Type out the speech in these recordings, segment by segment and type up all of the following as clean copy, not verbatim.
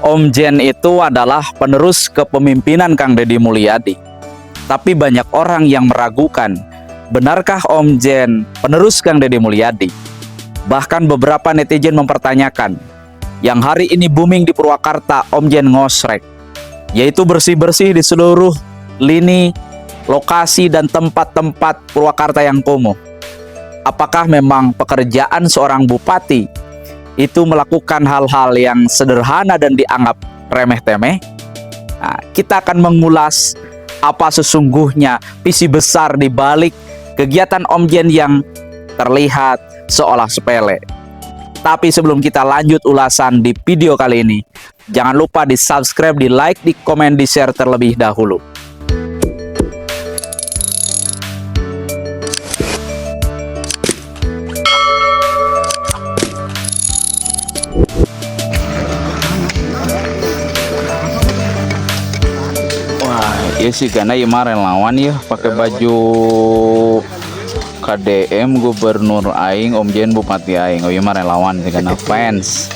Om Jen itu adalah penerus kepemimpinan Kang Deddy Mulyadi. Tapi banyak orang yang meragukan, benarkah Om Jen penerus Kang Deddy Mulyadi? Bahkan beberapa netizen mempertanyakan, yang hari ini booming di Purwakarta, Om Jen ngosrek, yaitu bersih-bersih di seluruh lini, lokasi, dan tempat-tempat Purwakarta yang kumuh. Apakah memang pekerjaan seorang bupati itu melakukan hal-hal yang sederhana dan dianggap remeh-temeh? Nah, kita akan mengulas apa sesungguhnya visi besar di balik kegiatan Om Jen yang terlihat seolah sepele. Tapi sebelum kita lanjut ulasan di video kali ini, jangan lupa di subscribe, di like, di komen, di share terlebih dahulu. Iya sih, karena kemarin lawan ya pakai baju KDM Gubernur Aing, Om Jen Bupati Aing. Oh iya, kemarin lawan sih karena fans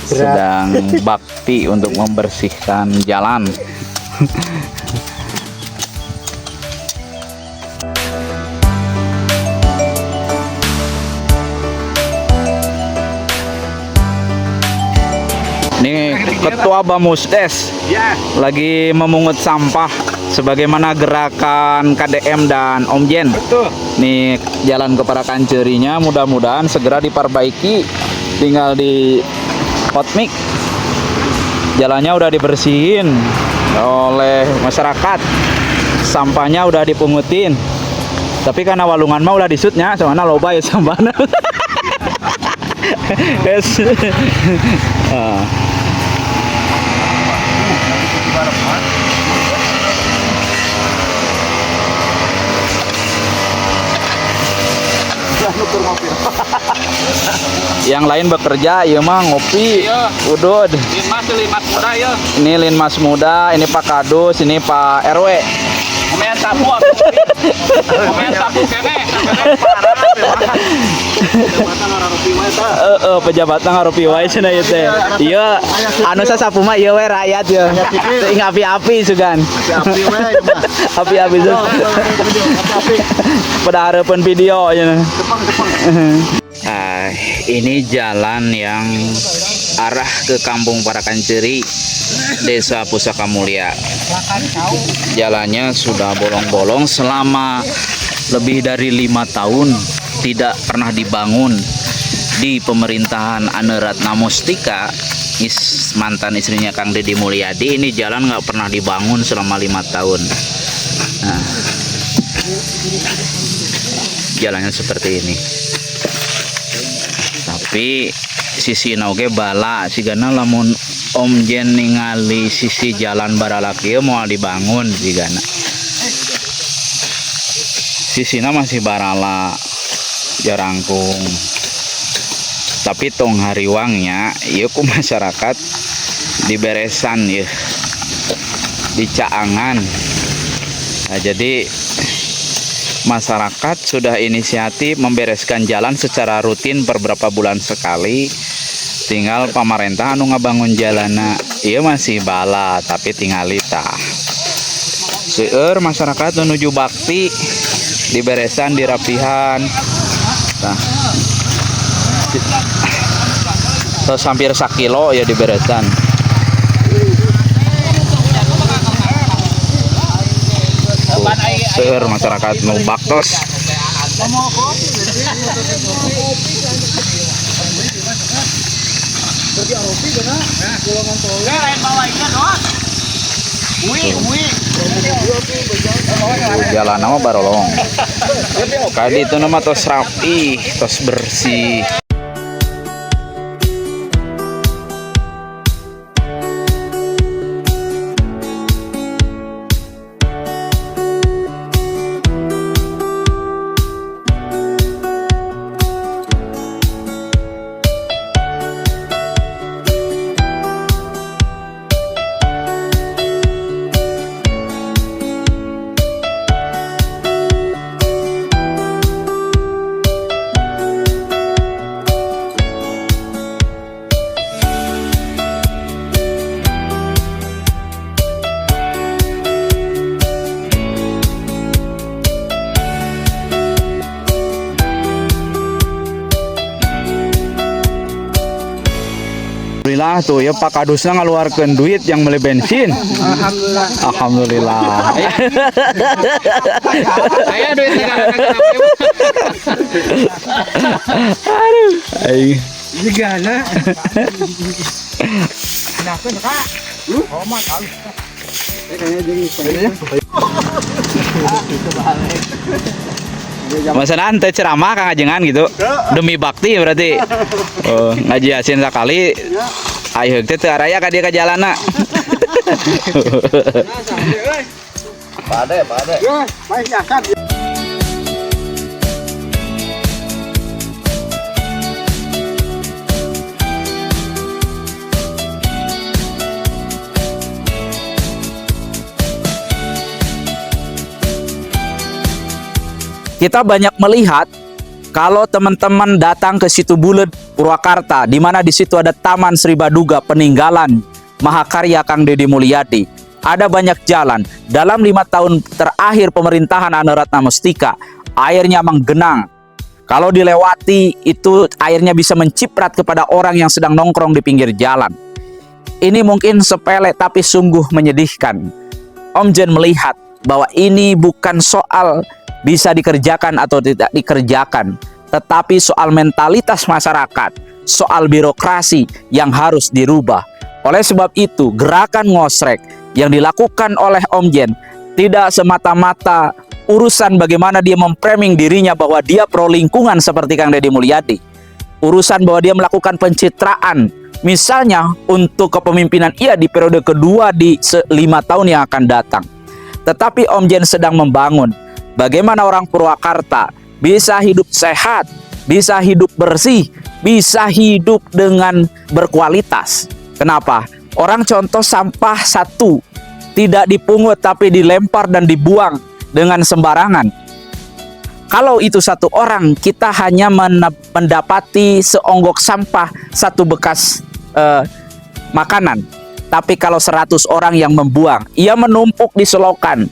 sedang bakti untuk membersihkan jalan. Ini Ketua Bamusdes lagi memungut sampah sebagaimana gerakan KDM dan Om Jen. Nih jalan ke Parakan Cerinya mudah-mudahan segera diperbaiki, tinggal di hotmix. Jalannya udah dibersihin oleh masyarakat, sampahnya udah dipungutin. Tapi karena walungan mah udah disutnya, soalnya loba ya sampahnya. Yes. Yang lain bekerja, ya mah ngopi, udud. Linmas muda ya. Ini Linmas muda, ini Pak Kadus, ini Pak RW. Komen tabu aku. Komen tabu kene. Pejabatna ngarupi wae cenah ieu teh. Ieu anu sasapu mah ieu we rakyat ya. Teuing api-api sugan. Api-api tuh. Pada hareupeun video nya. Ini jalan yang arah ke Kampung Parakan Ceri, Desa Pusaka Mulia. Jalannya sudah bolong-bolong selama lebih dari 5 tahun, tidak pernah dibangun. Di pemerintahan Ane Ratna Mustika, mantan istrinya Kang Deddy Mulyadi, ini jalan nggak pernah dibangun selama 5 tahun. Nah, jalannya seperti ini. Tapi sisi nauge bala sigana lamun Om Jen ningali sisi jalan baralaki mau dibangun sigana. Sisina masih barala jarangkung. Tapi tong hariwangnya ieu ku masyarakat diberesan ya. Dicaangan. Nah, jadi masyarakat sudah inisiatif membereskan jalan secara rutin per berapa bulan sekali. Tinggal pemerintah anu ngabangun jalana ieu masih bala tapi tingali tah. Seueur masyarakat menuju bakti diberesan dirapihan. Nah, terus hampir 1 kilo ya diberesan. Seueur masyarakat nu baktos. Jalan nama barolong. Kali itu nama tos rapi, tos bersih. Alhamdulillah tuh ya Pak Kadusna ngeluarkan duit yang beli bensin. Alhamdulillah. Alhamdulillah. Saya duit negara. Aduh. Segala. Kenapa Kak? Oh, mah tahu. Kayaknya jadi Masanan teh ceramah Kang Ajengan gitu. Demi bakti berarti. Oh, ngaji Yasin sekali. Ayo teh teu araya ka dia ka jalana. Pade. ya, baik asap. Kita banyak melihat kalau teman-teman datang ke Situ Bulet Purwakarta, di mana di situ ada Taman Sri Baduga peninggalan mahakarya Kang Deddy Mulyadi. Ada banyak jalan. Dalam 5 tahun terakhir pemerintahan Anu Ratna Mustika, airnya menggenang. Kalau dilewati itu airnya bisa menciprat kepada orang yang sedang nongkrong di pinggir jalan. Ini mungkin sepele tapi sungguh menyedihkan. Om Jen melihat bahwa ini bukan soal bisa dikerjakan atau tidak dikerjakan, tetapi soal mentalitas masyarakat, soal birokrasi yang harus dirubah. Oleh sebab itu, gerakan ngosrek yang dilakukan oleh Om Jen tidak semata-mata urusan bagaimana dia memframing dirinya bahwa dia pro lingkungan seperti Kang Deddy Mulyadi. Urusan bahwa dia melakukan pencitraan, misalnya untuk kepemimpinan ia di periode kedua di 5 tahun yang akan datang. Tetapi Om Jen sedang membangun bagaimana orang Purwakarta bisa hidup sehat, bisa hidup bersih, bisa hidup dengan berkualitas. Kenapa? Orang contoh sampah satu tidak dipungut tapi dilempar dan dibuang dengan sembarangan. Kalau itu satu orang, kita hanya mendapati seonggok sampah satu bekas makanan. Tapi kalau 100 orang yang membuang, ia menumpuk di selokan.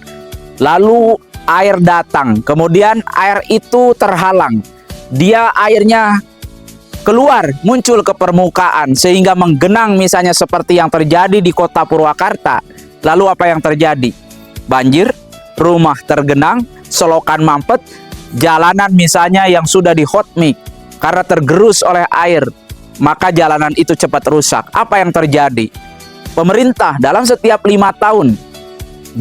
Lalu air datang, kemudian air itu terhalang, airnya keluar, muncul ke permukaan sehingga menggenang, misalnya seperti yang terjadi di kota Purwakarta. Lalu apa yang terjadi? Banjir, rumah tergenang, selokan mampet, jalanan misalnya yang sudah di hot mix karena tergerus oleh air, maka jalanan itu cepat rusak. Apa yang terjadi? Pemerintah dalam setiap 5 tahun,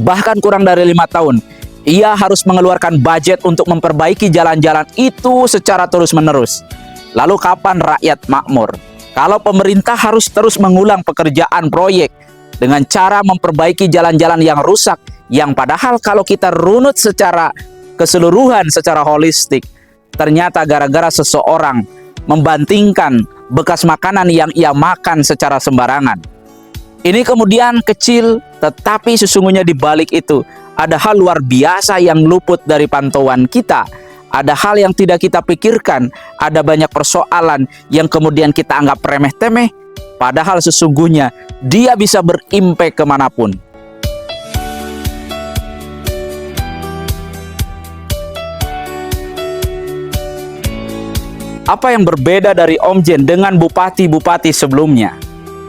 bahkan kurang dari 5 tahun, ia harus mengeluarkan budget untuk memperbaiki jalan-jalan itu secara terus-menerus. Lalu kapan rakyat makmur? Kalau pemerintah harus terus mengulang pekerjaan proyek dengan cara memperbaiki jalan-jalan yang rusak, yang padahal kalau kita runut secara keseluruhan, secara holistik, ternyata gara-gara seseorang membantingkan bekas makanan yang ia makan secara sembarangan. Ini kemudian kecil, tetapi sesungguhnya di balik itu ada hal luar biasa yang luput dari pantauan kita. Ada hal yang tidak kita pikirkan. Ada banyak persoalan yang kemudian kita anggap remeh-temeh. Padahal sesungguhnya dia bisa berimpact kemanapun. Apa yang berbeda dari Om Jen dengan bupati-bupati sebelumnya?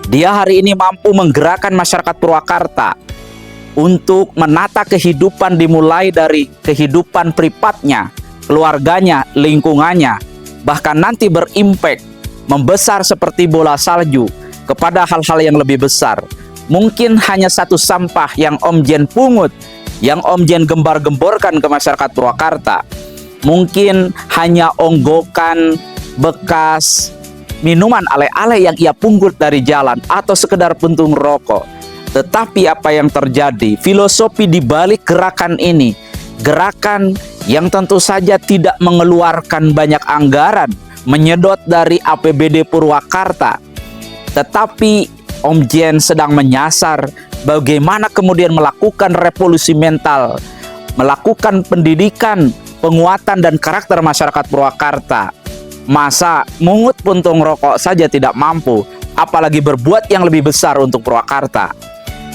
Dia hari ini mampu menggerakkan masyarakat Purwakarta untuk menata kehidupan, dimulai dari kehidupan privatnya, keluarganya, lingkungannya, bahkan nanti berimpact, membesar seperti bola salju kepada hal-hal yang lebih besar. Mungkin hanya satu sampah yang Om Jen pungut, yang Om Jen gembar-gemborkan ke masyarakat Purwakarta. Mungkin hanya onggokan bekas minuman ale-ale yang ia pungut dari jalan, atau sekedar puntung rokok. Tetapi apa yang terjadi? Filosofi di balik gerakan ini, gerakan yang tentu saja tidak mengeluarkan banyak anggaran, menyedot dari APBD Purwakarta. Tetapi Om Jen sedang menyasar bagaimana kemudian melakukan revolusi mental, melakukan pendidikan, penguatan dan karakter masyarakat Purwakarta. Masa mungut puntung rokok saja tidak mampu, apalagi berbuat yang lebih besar untuk Purwakarta.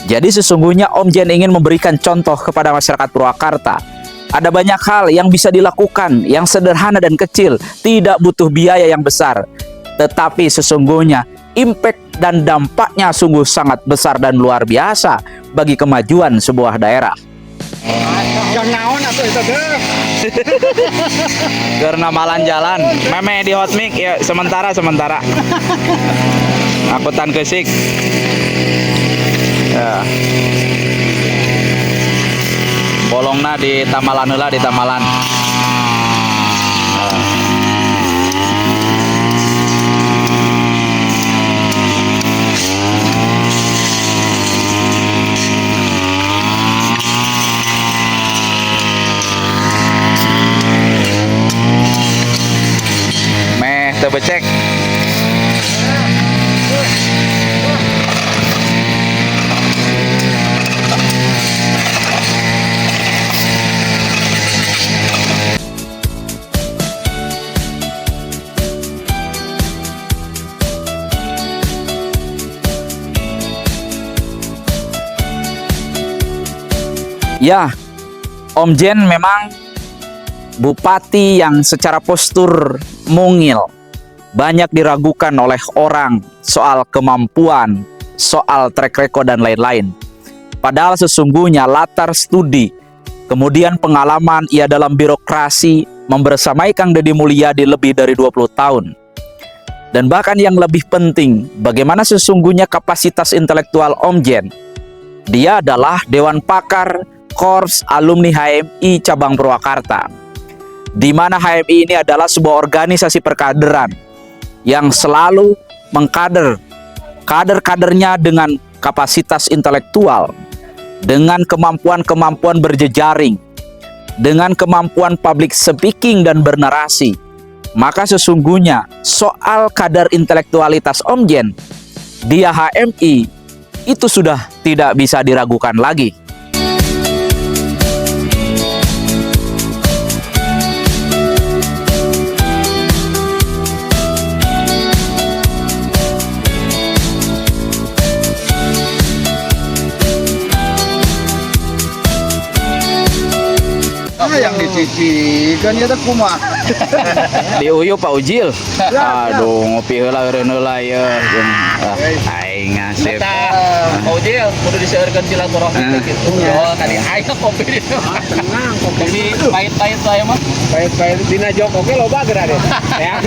Jadi sesungguhnya Om Jen ingin memberikan contoh kepada masyarakat Purwakarta. Ada banyak hal yang bisa dilakukan, yang sederhana dan kecil, tidak butuh biaya yang besar. Tetapi sesungguhnya impact dan dampaknya sungguh sangat besar dan luar biasa bagi kemajuan sebuah daerah. Yang naon atau itu deh. Karena malan jalan, meme di hot mic ya sementara. Akutan kesik. Ya. Bolongna di tamalan heula di tamalan. Meh teu becek. Ya, Om Jen memang bupati yang secara postur mungil, banyak diragukan oleh orang soal kemampuan, soal track record dan lain-lain. Padahal sesungguhnya latar studi, kemudian pengalaman ia dalam birokrasi membersamai Kang Deddy Mulyadi lebih dari 20 tahun. Dan bahkan yang lebih penting, bagaimana sesungguhnya kapasitas intelektual Om Jen. Dia adalah Dewan Pakar Korps Alumni HMI Cabang Purwakarta, di mana HMI ini adalah sebuah organisasi perkaderan yang selalu mengkader kader-kadernya dengan kapasitas intelektual, dengan kemampuan-kemampuan berjejaring, dengan kemampuan public speaking dan bernarasi. Maka sesungguhnya soal kadar intelektualitas Om Jen di HMI itu sudah tidak bisa diragukan lagi. Yang dicicikan ya teh kumaha. Diuyup Pak Ujil. Aduh, ngopi heula eureun heula ya. Aing ngasih. Ojil kudu diseureurkeun silaturahmi gitu. Yo, tadi aing kopi di. Tenang, Kopi pahit-pahit saya mah. pahit-pahit dina jok oke loba geura deh. Ya.